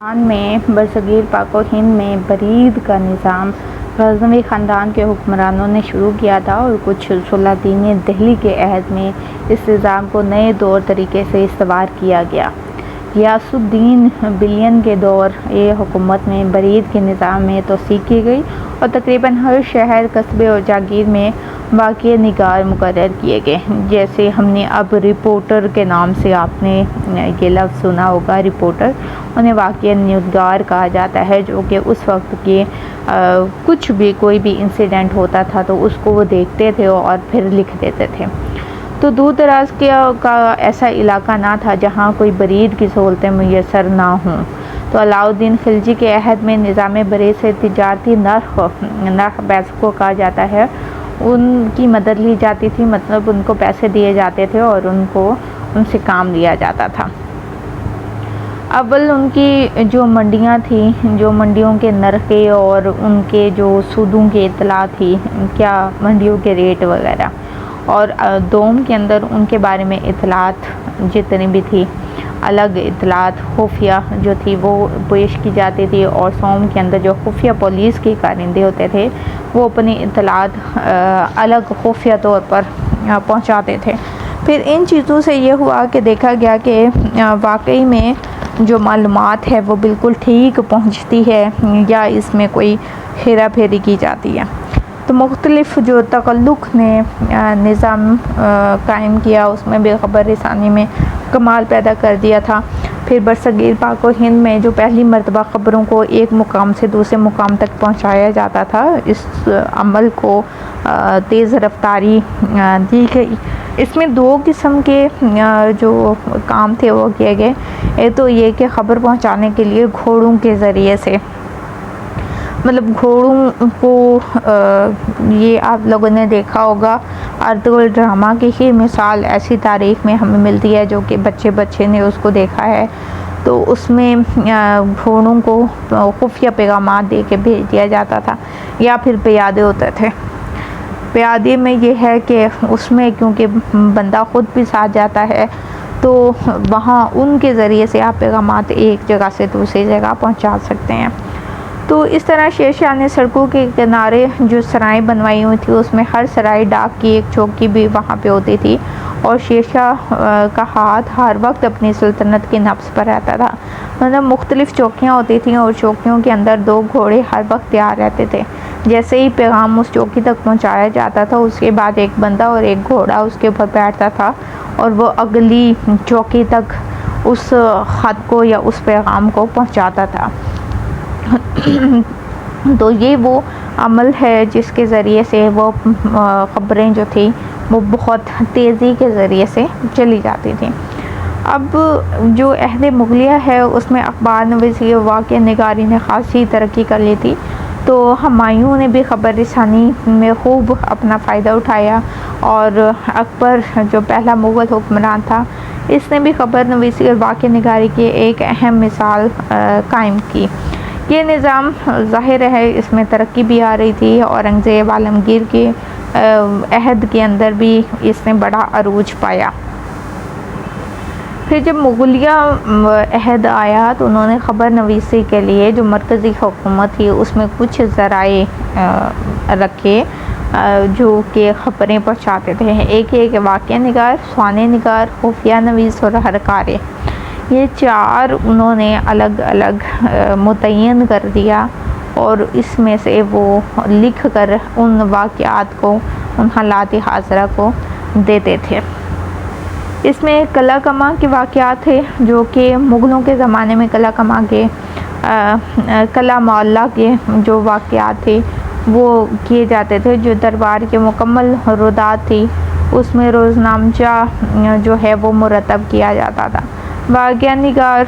افغانستان میں برصغیر پاک و ہند میں برید کا نظام غزنوی خاندان کے حکمرانوں نے شروع کیا تھا اور کچھ سلاطینِ دہلی کے عہد میں اس نظام کو نئے طور طریقے سے استوار کیا گیا۔ غیاث الدین بلین کے دور حکومت میں برید کے نظام میں توسیع کی گئی اور تقریباً ہر شہر، قصبے اور جاگیر میں واقعہ نگار مقرر کیے گئے۔ جیسے ہم نے اب رپورٹر کے نام سے آپ نے یہ لفظ سنا ہوگا، رپورٹر، انہیں واقعہ نگار کہا جاتا ہے، جو کہ اس وقت کے کچھ بھی کوئی بھی انسیڈنٹ ہوتا تھا تو اس کو وہ دیکھتے تھے اور پھر لکھ دیتے تھے۔ تو دور دراز کا ایسا علاقہ نہ تھا جہاں کوئی برید کی سہولتیں میسر نہ ہوں۔ تو علاء الدین خلجی کے عہد میں نظام برید سے تجارتی نرخ بیس کو کہا جاتا ہے، ان کی مدد لی جاتی تھی، مطلب ان کو پیسے دیے جاتے تھے اور ان سے کام لیا جاتا تھا۔ اول ان کی جو منڈیاں تھیں، جو منڈیوں کے نرخیں اور ان کے جو سودوں کی اطلاع تھی، کیا منڈیوں کے ریٹ وغیرہ، اور دوم کے اندر ان کے بارے میں اطلاعات جتنی بھی تھی، الگ اطلاعات خفیہ جو تھی وہ پیش کی جاتی تھی، اور سوم کے اندر جو خفیہ پولیس کے کارندے ہوتے تھے وہ اپنی اطلاعات الگ خفیہ طور پر پہنچاتے تھے۔ پھر ان چیزوں سے یہ ہوا کہ دیکھا گیا کہ واقعی میں جو معلومات ہے وہ بالکل ٹھیک پہنچتی ہے یا اس میں کوئی ہیرا پھیری کی جاتی ہے۔ تو مختلف جو تخلق نے نظام قائم کیا، اس میں بھی خبر رسانی میں کمال پیدا کر دیا تھا۔ پھر برصغیر پاک و ہند میں جو پہلی مرتبہ خبروں کو ایک مقام سے دوسرے مقام تک پہنچایا جاتا تھا، اس عمل کو تیز رفتاری دی گئی۔ اس میں دو قسم کے جو کام تھے وہ کیے گئے۔ ایک تو یہ کہ خبر پہنچانے کے لیے گھوڑوں کے ذریعے سے، مطلب گھوڑوں کو یہ آپ لوگوں نے دیکھا ہوگا، ارطغرل ڈرامہ کی ہی مثال ایسی تاریخ میں ہمیں ملتی ہے جو کہ بچے نے اس کو دیکھا ہے۔ تو اس میں گھوڑوں کو خفیہ پیغامات دے کے بھیج دیا جاتا تھا، یا پھر پیادے ہوتے تھے۔ پیادے میں یہ ہے کہ اس میں کیونکہ بندہ خود بھی ساتھ جاتا ہے تو وہاں ان کے ذریعے سے آپ پیغامات ایک جگہ سے دوسری جگہ پہنچا سکتے ہیں۔ تو اس طرح شیر شاہ نے سڑکوں کے کنارے جو سرائیں بنوائی ہوئی تھی، اس میں ہر سرائے ڈاک کی ایک چوکی بھی وہاں پہ ہوتی تھی، اور شیر شاہ کا ہاتھ ہر وقت اپنی سلطنت کے نفس پر رہتا تھا۔ مطلب مختلف چوکیاں ہوتی تھیں اور چوکیوں کے اندر دو گھوڑے ہر وقت تیار رہتے تھے۔ جیسے ہی پیغام اس چوکی تک پہنچایا جاتا تھا، اس کے بعد ایک بندہ اور ایک گھوڑا اس کے اوپر بیٹھتا تھا اور وہ اگلی چوکی تک اس خط کو یا اس پیغام کو پہنچاتا تھا۔ تو یہ وہ عمل ہے جس کے ذریعے سے وہ خبریں جو تھیں وہ بہت تیزی کے ذریعے سے چلی جاتی تھیں۔ اب جو عہد مغلیہ ہے اس میں اخبار نویسی و واقعہ نگاری نے خاصی ترقی کر لی تھی۔ تو ہمایوں نے بھی خبر رسانی میں خوب اپنا فائدہ اٹھایا، اور اکبر جو پہلا مغل حکمران تھا، اس نے بھی خبر نویسی اور واقعہ نگاری کی ایک اہم مثال قائم کی۔ یہ نظام ظاہر ہے اس میں ترقی بھی آ رہی تھی، اورنگزیب عالمگیر کے عہد کے اندر بھی اس نے بڑا عروج پایا۔ پھر جب مغلیہ عہد آیا تو انہوں نے خبر نویسی کے لیے جو مرکزی حکومت تھی اس میں کچھ ذرائع رکھے جو کہ خبریں پہنچاتے تھے۔ ایک واقعہ نگار، سوانح نگار، خفیہ نویس اور ہرکارے، یہ چار انہوں نے الگ الگ متعین کر دیا، اور اس میں سے وہ لکھ کر ان واقعات کو، ان حالات حاضرہ کو دیتے تھے۔ اس میں قلعہ کماں کے واقعات تھے جو کہ مغلوں کے زمانے میں قلعہ معلیٰ کے جو واقعات تھے وہ کیے جاتے تھے، جو دربار کے مکمل رودات تھی اس میں روزنامچہ جو ہے وہ مرتب کیا جاتا تھا۔ واقعہ نگار،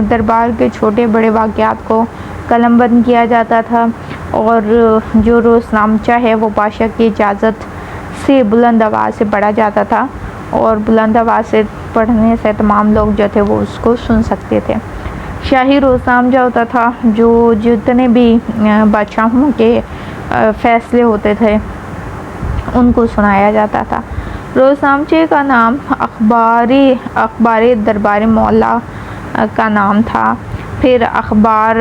دربار کے چھوٹے بڑے واقعات کو قلم بند کیا جاتا تھا، اور جو روزنامچہ ہے وہ بادشاہ کی اجازت سے بلند آواز سے پڑھا جاتا تھا، اور بلند آواز سے پڑھنے سے تمام لوگ جو تھے وہ اس کو سن سکتے تھے۔ شاہی روزنامچہ ہوتا تھا جو جتنے بھی بادشاہوں کے فیصلے ہوتے تھے ان کو سنایا جاتا تھا۔ روزنامچے کا نام اخبار دربار معلیٰ کا نام تھا۔ پھر اخبار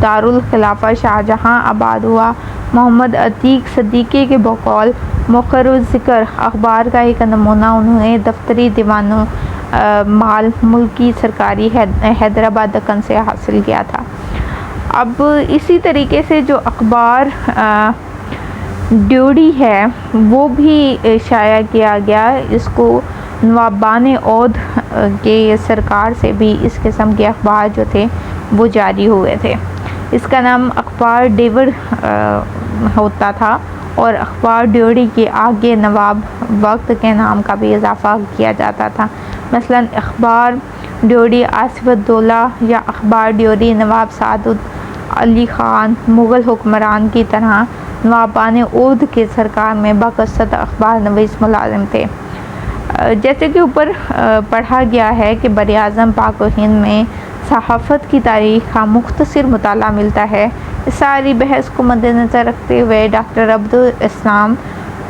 دارالخلافہ شاہجہاں آباد ہوا۔ محمد عتیق صدیقی کے بقول مؤخر الذکر اخبار کا ایک نمونہ انہوں نے دفتری دیوانوں مال ملکی سرکاری حیدرآباد دکن سے حاصل کیا تھا۔ اب اسی طریقے سے جو اخبار ڈیوڑی ہے وہ بھی شائع کیا گیا، اس کو نوابان اودھ کے سرکار سے بھی اس قسم کے اخبار جو تھے وہ جاری ہوئے تھے۔ اس کا نام اخبار ڈیوڑ ہوتا تھا اور اخبار ڈیوڑی کے آگے نواب وقت کے نام کا بھی اضافہ کیا جاتا تھا۔ مثلا اخبار ڈیوڑی آصف الدولہ یا اخبار ڈیوڑی نواب سعد علی خان مغل حکمران کی طرح نوابان اودھ کے سرکار میں باقسط اخبار نویس ملازم تھے۔ جیسے کہ اوپر پڑھا گیا ہے کہ براعظم پاک و ہند میں صحافت کی تاریخ کا مختصر مطالعہ ملتا ہے۔ اس ساری بحث کو مد نظر رکھتے ہوئے ڈاکٹر عبدالاسلام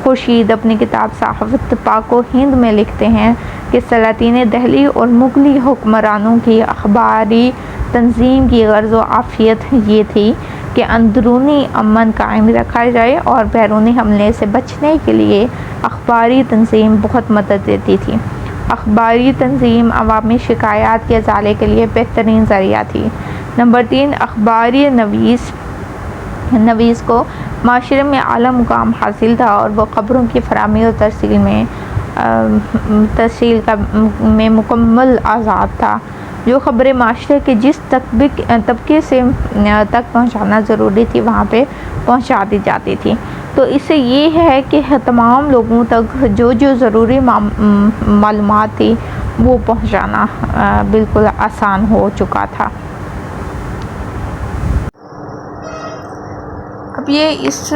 خورشید اپنی کتاب صحافت پاک و ہند میں لکھتے ہیں کہ سلاطین دہلی اور مغلی حکمرانوں کی اخباری تنظیم کی غرض و عافیت یہ تھی کہ اندرونی امن قائم رکھا جائے اور بیرونی حملے سے بچنے کے لیے اخباری تنظیم بہت مدد دیتی تھی۔ اخباری تنظیم عوامی شکایات کے ازالے کے لیے بہترین ذریعہ تھی۔ نمبر 3، اخباری نویس کو معاشرے میں اعلیٰ مقام حاصل تھا اور وہ خبروں کی فراہمی اور ترسیل میں مکمل آزاد تھا۔ جو خبریں معاشرے کے جس طبقے سے تک پہنچانا ضروری تھی وہاں پہ پہنچا دی جاتی تھی۔ تو اس سے یہ ہے کہ تمام لوگوں تک جو ضروری معلومات تھی وہ پہنچانا بالکل آسان ہو چکا تھا۔ اب یہ اس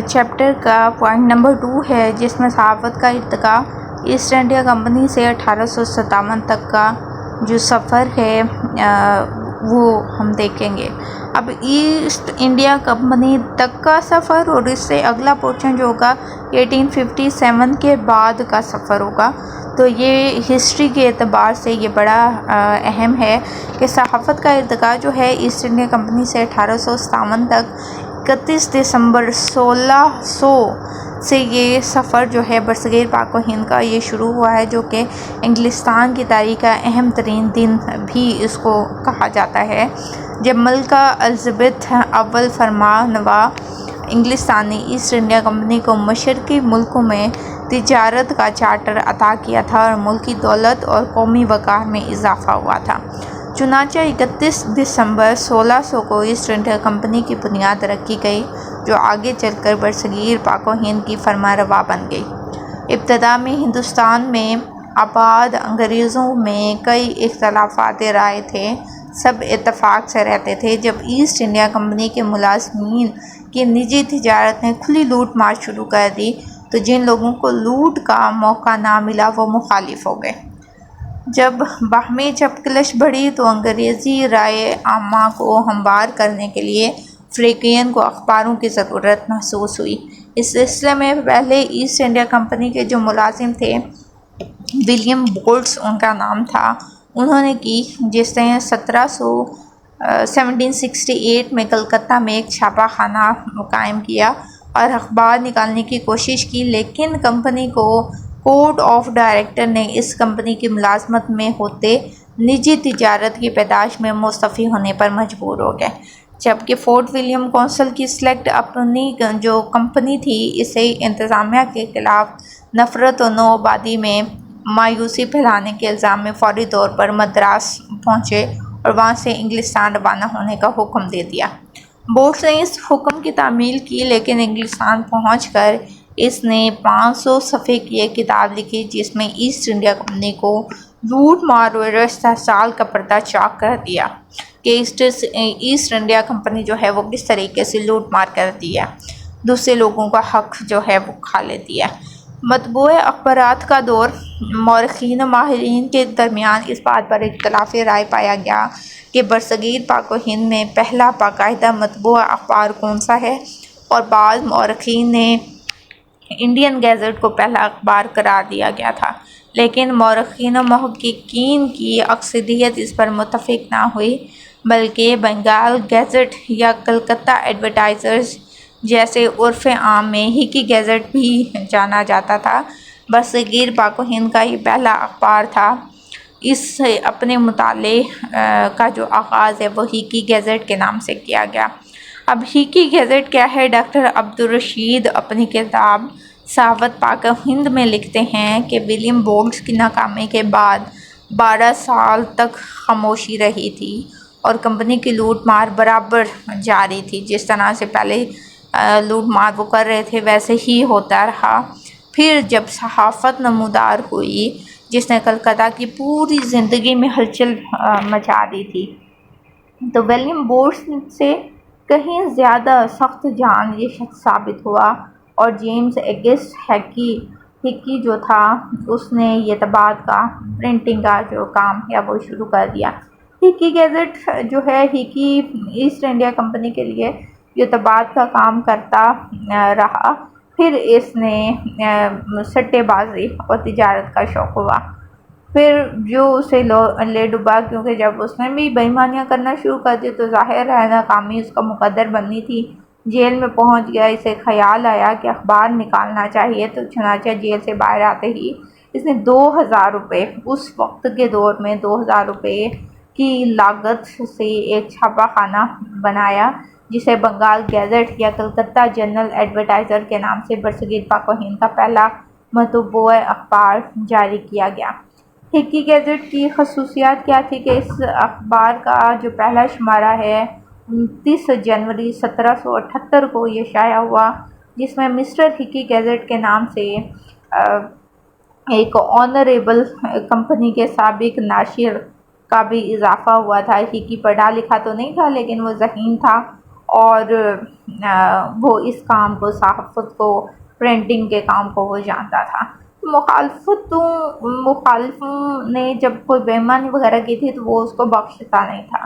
چیپٹر کا پوائنٹ نمبر 2 ہے جس میں صحافت کا ارتقاء ایسٹ انڈیا کمپنی سے 1857 تک کا جو سفر ہے وہ ہم دیکھیں گے۔ اب ایسٹ انڈیا کمپنی تک کا سفر اور اس سے اگلا پورشن جو ہوگا 1857 کے بعد کا سفر ہوگا۔ تو یہ ہسٹری کے اعتبار سے یہ بڑا اہم ہے کہ صحافت کا ارتقاء جو ہے ایسٹ انڈیا کمپنی سے 1857 تک 31 دسمبر 1600 سے یہ سفر جو ہے برصغیر پاک و ہند کا یہ شروع ہوا ہے، جو کہ انگلستان کی تاریخ کا اہم ترین دن بھی اس کو کہا جاتا ہے، جب ملکہ الزبتھ اول فرمانروا انگلستان نے ایسٹ انڈیا کمپنی کو مشرقی ملکوں میں تجارت کا چارٹر عطا کیا تھا اور ملکی دولت اور قومی وقار میں اضافہ ہوا تھا۔ چنانچہ 31 دسمبر 1600 کو ایسٹ انڈیا کمپنی کی بنیاد رکھی گئی، جو آگے چل کر برصغیر پاک و ہند کی فرمانروا بن گئی۔ ابتدا میں ہندوستان میں آباد انگریزوں میں کئی اختلافات رائے تھے، سب اتفاق سے رہتے تھے۔ جب ایسٹ انڈیا کمپنی کے ملازمین کی نجی تجارت نے کھلی لوٹ مار شروع کر دی تو جن لوگوں کو لوٹ کا موقع نہ ملا وہ مخالف ہو گئے۔ جب باہمی جھڑپکش بڑھی تو انگریزی رائے عامہ کو ہموار کرنے کے لیے فریقین کو اخباروں کی ضرورت محسوس ہوئی۔ اس سلسلے میں پہلے ایسٹ انڈیا کمپنی کے جو ملازم تھے، ولیم بولٹس ان کا نام تھا، انہوں نے کی جس نے 1768 میں کلکتہ میں ایک چھاپا خانہ قائم کیا اور اخبار نکالنے کی کوشش کی، لیکن کمپنی کو کورٹ آف ڈائریکٹر نے اس کمپنی کی ملازمت میں ہوتے نجی تجارت کی پیدائش میں مستعفی ہونے پر مجبور ہو گئے، جبکہ فورٹ ولیم کونسل کی سلیکٹ اپنی جو کمپنی تھی اسے انتظامیہ کے خلاف نفرت و نوآبادی میں مایوسی پھیلانے کے الزام میں فوری طور پر مدراس پہنچے اور وہاں سے انگلستان روانہ ہونے کا حکم دے دیا۔ بولٹس نے اس حکم کی تعمیل کی، لیکن انگلستان پہنچ کر اس نے 500 صفحے کی ایک کتاب لکھی جس میں ایسٹ انڈیا کمپنی کو لوٹ مار اور استحصال کا پردہ چاک کر دیا کہ ایسٹ انڈیا کمپنی جو ہے وہ کس طریقے سے لوٹ مار کرتی ہے، دوسرے لوگوں کا حق جو ہے وہ کھا لیتی ہے۔ مطبوع اخبارات کا دور، مورخین و ماہرین کے درمیان اس بات پر اختلاف رائے پایا گیا کہ برصغیر پاک و ہند میں پہلا باقاعدہ مطبوع اخبار کون سا ہے، اور بعض مورخین نے انڈین گیزٹ کو پہلا اخبار قرار دیا گیا تھا، لیکن مورخین و محققین کی اکثریت اس پر متفق نہ ہوئی۔ بلکہ بنگال گیزٹ یا کلکتہ ایڈورٹائزرز جیسے عرف عام میں ہکی گیزٹ بھی جانا جاتا تھا۔ برصغیر پاک و ہند کا یہ پہلا اخبار تھا۔ اس سے اپنے مطالعے کا جو آغاز ہے وہ ہکی گیزٹ کے نام سے کیا گیا۔ اب ہکی گیزٹ کیا ہے؟ ڈاکٹر عبدالرشید اپنی کتاب صحافت پاک و ہند میں لکھتے ہیں کہ ولیم بورڈز کی ناکامی کے بعد 12 سال تک خاموشی رہی تھی اور کمپنی کی لوٹ مار برابر جاری تھی۔ جس طرح سے پہلے لوٹ مار وہ کر رہے تھے ویسے ہی ہوتا رہا۔ پھر جب صحافت نمودار ہوئی جس نے کلکتہ کی پوری زندگی میں ہلچل مچا دی تھی، تو ولیم بورڈز سے کہیں زیادہ سخت جان یہ شخص ثابت ہوا، اور جیمز اگسٹ ہکی جو تھا اس نے یہ طباعت کا پرنٹنگ کا جو کام ہے وہ شروع کر دیا۔ ہکی گیزٹ جو ہے ہکی ایسٹ انڈیا کمپنی کے لیے جو طباعت کا کام کرتا رہا۔ پھر اس نے سٹے بازی اور تجارت کا شوق ہوا، پھر جو اسے لے ڈوبا، کیونکہ جب اس نے بھی بے ایمانیاں کرنا شروع کر دی تو ظاہر ہے ناکامی اس کا مقدر بننی تھی۔ جیل میں پہنچ گیا، اسے خیال آیا کہ اخبار نکالنا چاہیے، تو چنانچہ جیل سے باہر آتے ہی اس نے 2000 روپے، اس وقت کے دور میں 2000 روپے کی لاگت سے ایک چھاپا خانہ بنایا جسے بنگال گیزٹ یا کلکتہ جنرل ایڈورٹائزر کے نام سے برصغیر پاک و ہند کا پہلا مطبوع اخبار جاری کیا گیا۔ ہکی گیزٹ کی خصوصیات کیا تھی کہ اس اخبار کا جو پہلا شمارہ ہے 29 جنوری 1778 کو یہ شائع ہوا، جس میں مسٹر ہکی گیزٹ کے نام سے ایک آنریبل کمپنی کے سابق ناشر کا بھی اضافہ ہوا تھا۔ ہکی پڑھا لکھا تو نہیں تھا لیکن وہ ذہین تھا اور وہ اس کام کو، صحافت کو، پرنٹنگ کے کام کو وہ جانتا تھا۔ مخالفوں نے جب کوئی بے ایمانی وغیرہ کی تھی تو وہ اس کو بخشتا نہیں تھا۔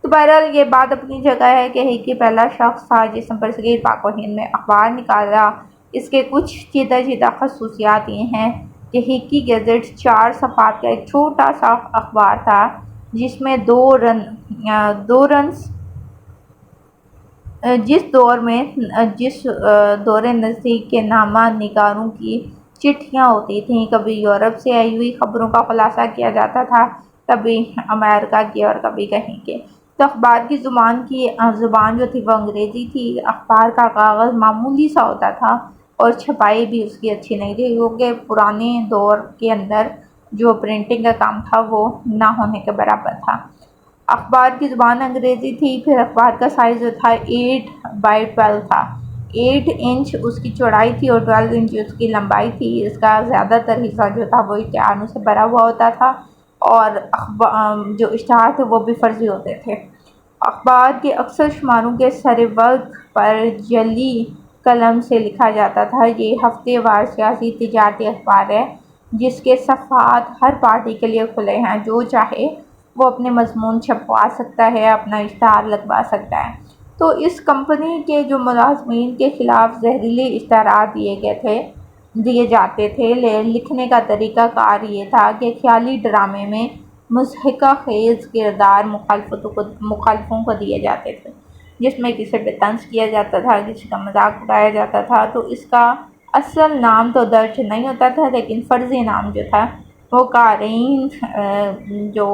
تو بہرحال یہ بات اپنی جگہ ہے کہ ہکی پہلا شخص تھا جس نے برصغیر پاک و ہند میں اخبار نکالا۔ اس کے کچھ چیدہ خصوصیات یہ ہیں کہ ہکی گیزٹ 4 صفحات کا ایک چھوٹا سا اخبار تھا جس میں جس دور نزدیک کے نامہ نگاروں کی چٹھیاں ہوتی تھیں، کبھی یورپ سے آئی ہوئی خبروں کا خلاصہ کیا جاتا تھا، کبھی امریکہ کی اور کبھی کہیں کے۔ تو اخبار کی زبان جو تھی وہ انگریزی تھی۔ اخبار کا کاغذ معمولی سا ہوتا تھا اور چھپائی بھی اس کی اچھی نہیں تھی، کیونکہ پرانے دور کے اندر جو پرنٹنگ کا کام تھا وہ نہ ہونے کے برابر تھا۔ اخبار کی زبان انگریزی تھی۔ پھر اخبار کا سائز جو تھا 8x12 تھا۔ 8 انچ اس کی چوڑائی تھی اور 12 انچ اس کی لمبائی تھی۔ اس کا زیادہ تر حصہ جو تھا وہ اشتہاروں سے بھرا ہوا ہوتا تھا اور جو اشتہار تھے وہ بھی فرضی ہوتے تھے۔ اخبار کے اکثر شماروں کے سر وقت پر جعلی قلم سے لکھا جاتا تھا۔ یہ ہفتے وار سیاسی تجارتی اخبار ہے جس کے صفحات ہر پارٹی کے لیے کھلے ہیں، جو چاہے وہ اپنے مضمون چھپوا سکتا ہے، اپنا اشتہار لگوا سکتا ہے۔ تو اس کمپنی کے جو ملازمین کے خلاف زہریلے اشتہارات دیے جاتے تھے۔ لکھنے کا طریقہ کار یہ تھا کہ خیالی ڈرامے میں مضحکہ خیز کردار مخالفوں کو دیے جاتے تھے، جس میں کسی پہ طنز کیا جاتا تھا، کسی کا مذاق اڑایا جاتا تھا۔ تو اس کا اصل نام تو درج نہیں ہوتا تھا لیکن فرضی نام جو تھا وہ قارئین جو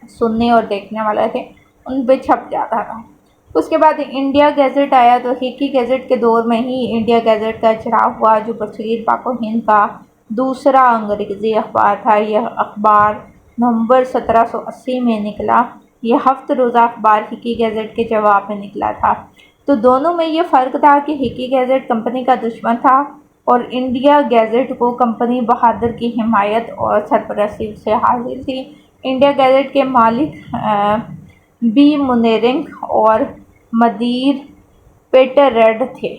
سننے اور دیکھنے والے تھے ان پہ چھپ جاتا تھا۔ اس کے بعد انڈیا گیزٹ آیا، تو ہکی گیزٹ کے دور میں ہی انڈیا گیزٹ کا چڑھاؤ ہوا جو برصغیر پاک و ہند کا دوسرا انگریزی اخبار تھا۔ یہ اخبار نومبر 1780 میں نکلا۔ یہ 7 روزہ اخبار ہکی گیزٹ کے جواب میں نکلا تھا۔ تو دونوں میں یہ فرق تھا کہ ہکی گیزٹ کمپنی کا دشمن تھا اور انڈیا گیزٹ کو کمپنی بہادر کی حمایت اور سرپرستی سے حاصل تھی۔ انڈیا گیزٹ کے مالک بی مونیرنگ اور مدیر پیٹر ریڈ تھے۔